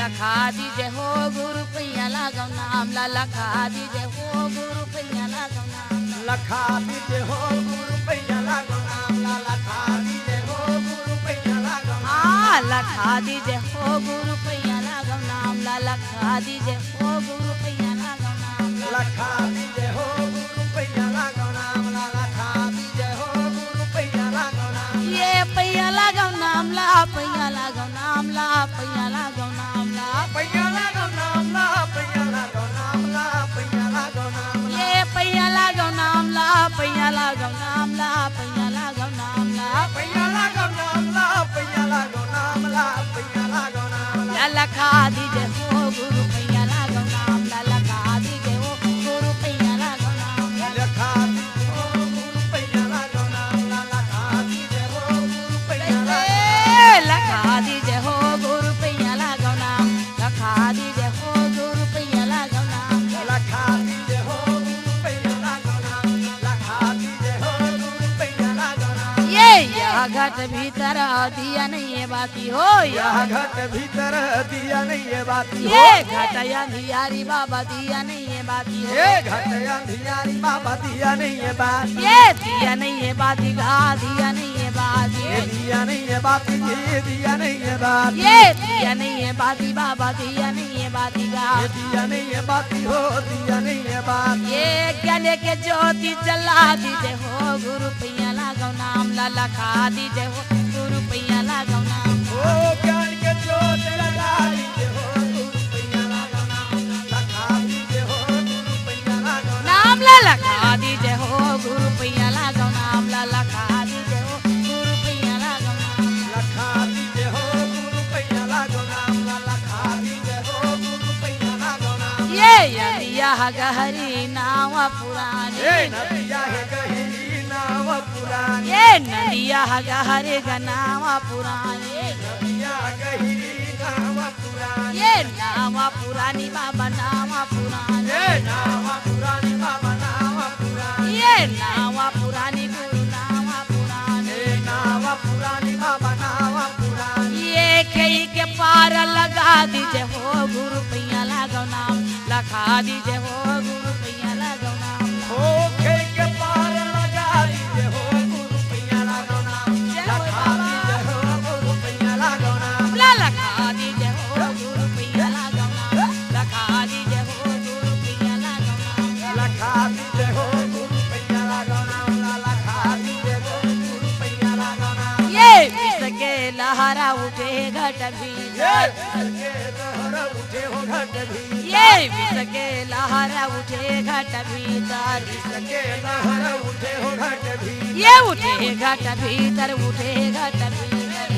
लखा दीजे हो गुरु पैया लागो नाम ला लखा दीजे हो गुरु पैया लागो नाम लखा दीजे हो गुरु पैया लागो नाम ला लखा दीजे हो गुरु पैया लागो नाम लखा दीजे हो गुरु पैया लागो नाम ला लखा दीजे हो गुरु पैया लागो नाम लखा दीजे हो गुरु पैया लागो नाम ला लखा दीजे हो गुरु पैया लागो नाम ये पैया लागो नाम ला पैया लागो नाम ला पैया लागो नाम ला पैया लागो नाम ला पैया लागो नाम ला पैया लागो नाम ये पैया लागो नाम ला पैया लागो नाम ला पैया लागो नाम ला पैया लागो नाम ला पैया लागो नाम ला पैया लागो नाम ला लखा दीजे हो गुरु पैया लागो नाम ला लखा दीजे हो गुरु पैया लागो नाम लखा दीजे हो गुरु पैया लागो नाम ला लखा दीजे हो गुरु पैया लखा दीजे हो गुरु पैया लागो नाम लखा दीजे हो गुरु पैया लागो नाम लखा दीजे हो गुरु पैया लागो नाम लखा दीजे हो गुरु पैया लागो नाम ये यह घट भीतर दिया नहीं है बाती हो यह घट भीतर दिया नहीं है बाती हो ये घट अंधियारी बाबा दिया नहीं है बाती हो ये घट अंधियारी बाबा दिया नहीं है बाती ये दिया नहीं है बाती घा दिया नहीं है बाती ये दिया नहीं है बाती ये दिया नहीं है बाती ये दिया नहीं है बाती बाबा दिया नहीं है बाती घा ये दिया नहीं है बाती हो दिया नहीं है बाती ये गले के ज्योति जला दीजे हो गुरु पैया लागो नाम ला लखा दीजे हो गुरु पैया लागो नाम ओ ज्ञान के ज्योत लगा दीजे हो गुरु पैया लागो नाम लखा दीजे हो गुरु पैया लागो नाम ला लखा दीजे हो गुरु पैया लागो नाम ला लखा दीजे हो गुरु पैया लागो नाम लखा दीजे हो गुरु पैया लागो नाम ला लखा दीजे हो गुरु पैया लागो नाम ये यदिया गहरी नाव पुरानी ये नदिया है गहरी नाव पुरानी ये नदिया गहरे गनाव पुरानी नदिया गहरी नाव पुरानी ये नाव पुरानी बाबा नाव पुरानी ये नाव पुरानी बाबा नाव पुरानी ये नाव पुरानी गुरु नाव पुरानी ये नाव पुरानी बाबा नाव पुरानी ये कई के पार लगा दीजे हो गुरु पैया लागो नाम लखा दीजे हो गुरु पैया लागो नाम हो खे के पार लगा दीजे हो गुरु पैया लागो नाम लखा दीजे हो गुरु पैया लागो नाम ला लखा दीजे हो गुरु पैया लागो नाम लखा दीजे हो गुरु पैया लागो नाम लखा दीजे हो गुरु पैया लागो नाम ला लखा दीजे हो गुरु पैया लागो नाम ये विष के लहरा उठे घट भी ये के लहर उठे हो घट भी ये विष के लहरा उठे घट भीतर के लहर उठे हो घट भी ये उठे घट भीतर उठे घट भीतर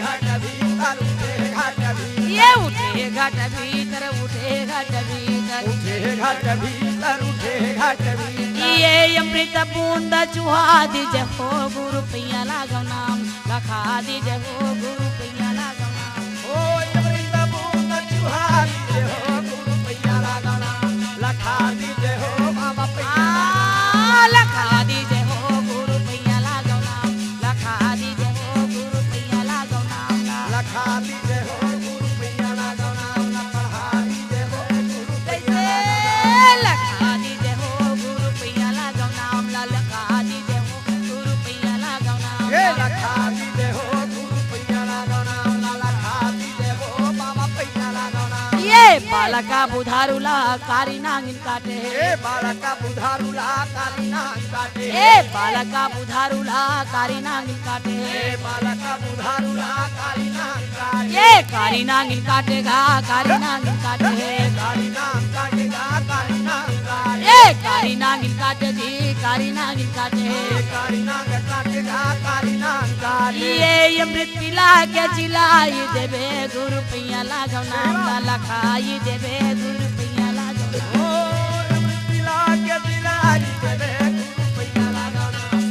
घट भीतर उठे घट भी ये उठे घट भीतर उठे घट भीतर उठे घट भीतर उठे घट भीतर ये अमृत बूंद चुहा दीजे हो गुरु पैया लागो नाम लखा दीजे हो गुरु पैया लागो नाम ओ अमृत बूंद चुहा दीजे हो गुरु पैया लागो नाम लखा दीजे हो बाबा पैया लखा दीजे हो गुरु पैया लागो नाम लखा दीजे हो गुरु पैया लागो नाम लखा दीजे हो गुरु पैया लागो नाम ला पढ़ा दीजे हो गुरु पैया लखा दीजे हो गुरु पैया लागो नाम ला लखा दीजे हो गुरु पैया लागो नाम ये लखा दीजे हो गुरु पैया लागो नाम ला लखा दीजे हो बाबा पैया लागो नाम ये बालका बुधारुला कारी नागिन काटे ए बालका बुधारुला काली नाग काटे ए बालका बुधारुला कारी नागिन काटे ए बालका बुधारुला काली नाग काटे ये कारी नागिन काटेगा कारी नागिन काटे काली नाग काटेगा काली नाग काटे ये कारी नागिन काटे जी कारी नागिन काटे काली नाग काटेगा काली नाग काटे ये अमृत पिला के जिलाई देवे गुरु पैया लागो नाम ला लखाई देवे गुरु पैया लागो ओ अमृत पिला के दिलाई देवे गुरु पैया लागो नाम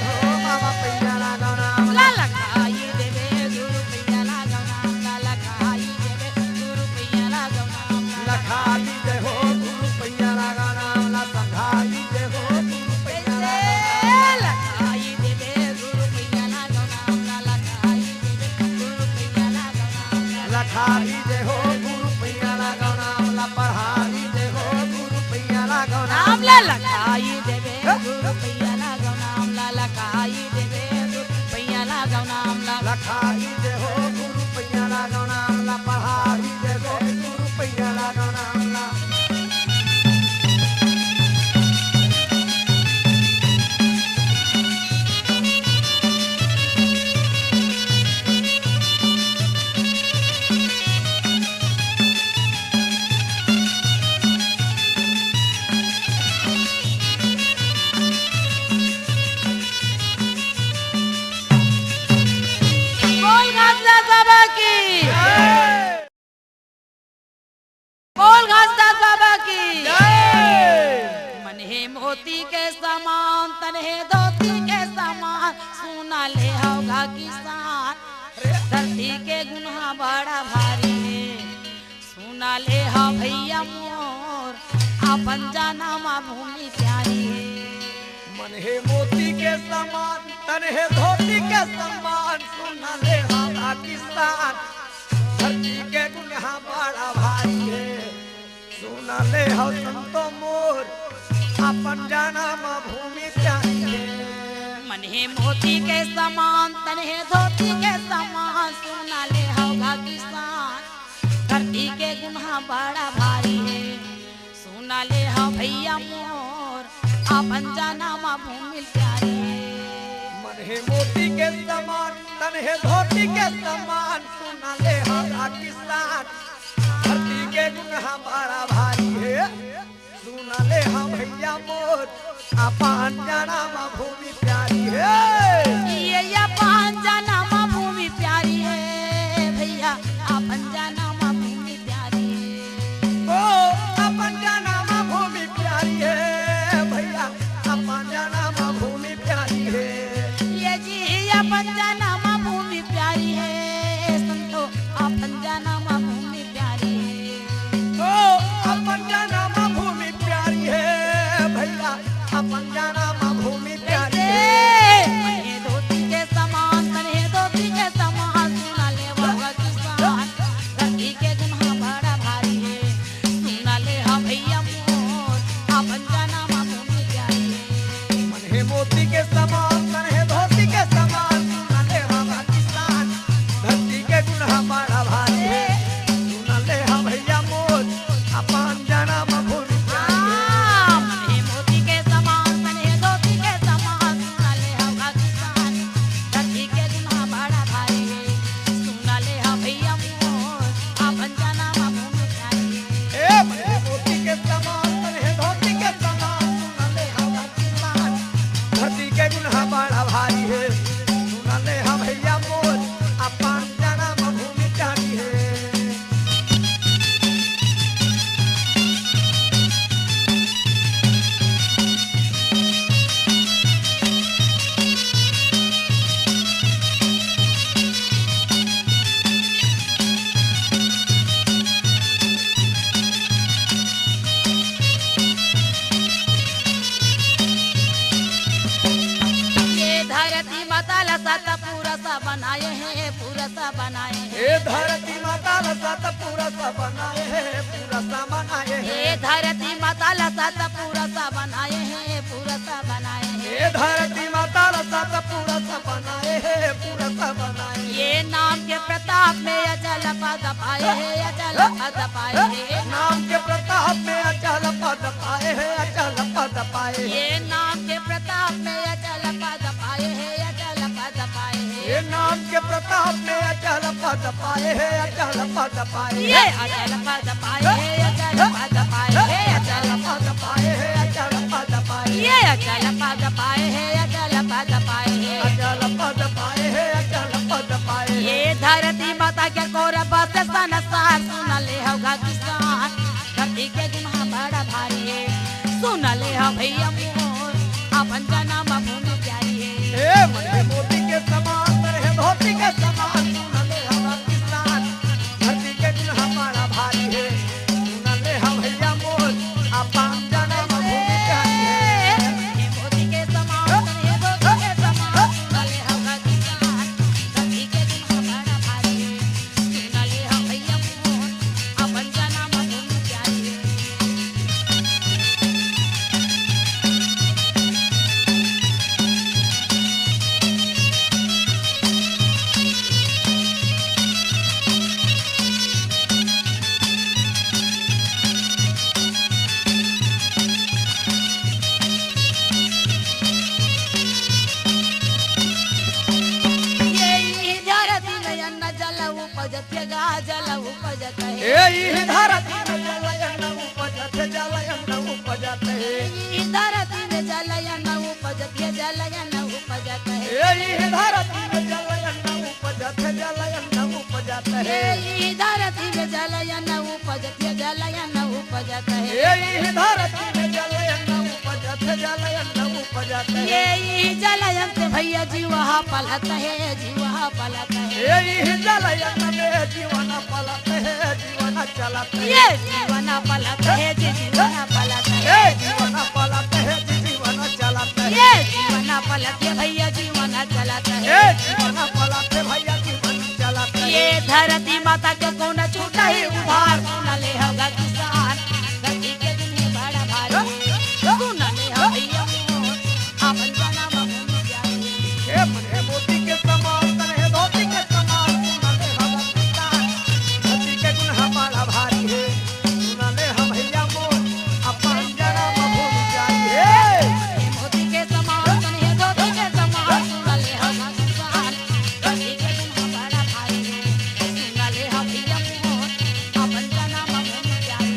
हो बाबा पैया लागो नाम ला लखाई देवे गुरु पैया लागो नाम ला लखाई देवे गुरु पैया लागो नाम लखा दीजे हो गुरु पैया लागो नाम ला संघा दीजे हो गुरु पैया लखाई देवे गुरु पैया लागो नाम ला लखाई देवे गुरु पैया लागो नाम लखा दीजे हो गुरु पैया लागो नाम ला पढ़ा दीजे हो गुरु पैया लागो नाम ला लखाई देवे गुरु पैया लागो नाम ला लखाई देवे गुरु पैया लागो नाम ला लखा दीजे हो गुरु पैया लागो नाम ला पढ़ा दीजे हो गुरु पैया लागो नाम ला बोल घासदास बाबा की बोल घासदास बाबा की मन है मोती के समान तन है धोती के समान सुना ले होगा किसान धरती के गुनाह बड़ा भारी है सुना ले हो भैया मोर अपन जाना माँ भूमि प्यारी है मन है मोती के समान तन है धोती के समान सुना ले हाथा किसान धरती के गुनाह बड़ा भारी है सुना ले हो संतो मोर अपन जाना माँ भूमि प्यारी है मन है मोती के समान तन है धोती के समान सुना ले होगा किसान धरती के गुनाह बड़ा भारी है सुना ले हो भैया मोर अपन जाना माँ भूमि प्यारी है मन है मोती के समान तन है धोती के समान सुना ले हाथा किसान धरती के गुनाह बड़ा भारी है सुना ले हम भैया मोर अपन जाना माँ भूमि प्यारी है ये अपन जाना माँ भूमि प्यारी है भैया अपन जाना माँ भूमि प्यारी है ओ अपन जाना माँ भूमि प्यारी है भैया अपन जाना माँ भूमि प्यारी है ये जी अपन जाना माँ भूमि प्यारी है संतो अपन जाना माँ भूमि प्यारी है ओ अपन जाना माँ भूमि प्यारी है भैया अपन जाना माँ भूमि प्यारी है मने धोती के समान तने धोती के समान सुना ले बाबा किसान धरती के गुनाह बड़ा भारी है सुना ले हाँ भैया मोर अपन जाना माँ भूमि प्यारी है मन है मोती के समान तन है धोती के समान सुना ले हम किसान धरती के गुनाह बड़ा भारी है सुना ले हम भैया मोर अपन जाना माँ भूमि प्यारी है मने मोती के समान तने धोती के समान सुना ले हाँ किसान धरती के गुनाह बड़ा भारी है सुना ले हाँ भैया मोर अपन जाना माँ भूमि प्यारी है ए मन है मोती के समान तन है धोती के समान सुना ले हम किसान धरती के गुनाह बड़ा भारी है सुना ले हम भैया मोर अपन जाना माँ भूमि प्यारी है ये धरती माता लसाता पूरा सा बनाए हैं पूरा सा बनाए हैं हे धरती माता लसात पूरा सा बनाए है पूरा सा बनाए है ये धरती माता लसाता पूरा सा बनाए हैं पूरा सा बनाए हैं हे धरती माता लसात पूरा सा बनाए है पूरा सा बनाए ये नाम के प्रताप में अचल पद पाए हैं अचल पद पाए हैं नाम के प्रताप में अचल पद पाए है अचल पद पाए है ये नाम के प्रताप में अचल पद पाए हैं अचल पद पाए ये हैं नाम के प्रताप में अचल पद पाए है अचल पद पाए ये है अचल पद पाए हैं अचल पद पाए हैं अचल पद पाए है अचल पद पाए ये अचल पद पाए हैं अचल पद पाए हैं अचल पद पाए है अचल पद पाए है ये धरती माता के गौरव से संसार सुन ले होगा किसान धरती के गुनाह बड़ा भारी है सुन ले हो भैया मोर अपन जन्म भूमि प्यारी है ए मन मोती के समान है धोती के समान सुन ले हम किसान धरती के गुनाह बड़ा भारी है सुन ले हम भैया मोर अपन जाना भूमि प्यारी है ये मोती के समान ये धोती के समान सुन ले होगा किसान धरती के गुनाह बड़ा भारी है सुन ले हो उपजत है यही धरती में जलयन उपजत है जलयन उपजत है ई धरती में जलयन उपजत है जलयन उपजत है यही धरती में जलयन उपजत है जलयन उपजत है ई धरती में जलयन उपजत है जलयन उपजत है यही धरती में जलयन उपजत है जलयन उपजत है ये जलयन से भैया जीवा पलत है जीवा पलत है यही जलयन में जीवन पलत है जीवन चलत है ये जीवन पलत है जी जीवन पलत है ये जीवन पलत है जीवन चलत है ये जीवन पलत है भैया जीवन चलत ये है जीवन पलत है भैया जीवन चलत है ये धरती माता के कौन छूटा ही उधार सुन ले होगा किसान धरती के दिन में बड़ा भारी सुन ले हो भैया अपन जना बाबू जाए हे मने मोती के समान तन है धोती के समान सुनले हम किसान धरती के गुण हमारा भारी है सुनले हम भैया मोर अपन जन्म भूल जाइए मोती के समान तने धोती के समान सुन ले होगा किसान धरती के दिन में बड़ा भारी सुन ले हो भैया अपन जना बाबू जाए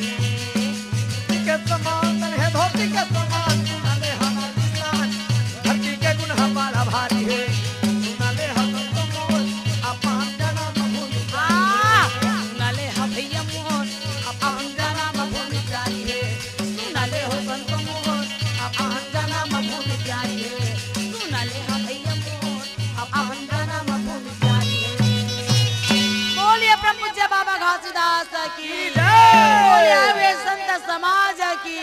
के समान तन है धोती के समान सुनले हम किसान धरती के गुण हमारा भारी है सुनले हम मोर अपन जन्म भूल जाइए सुनले हो भैया मोर अपन जना बाबू जाए सुनले हो संत मोर अपन जना बाबू जाए सुनले हो भैया मोर अपन जना बाबू जाए बोलिए प्रभु पूज्य बाबा घासीदास की जय। बोलिए वे संत समाज की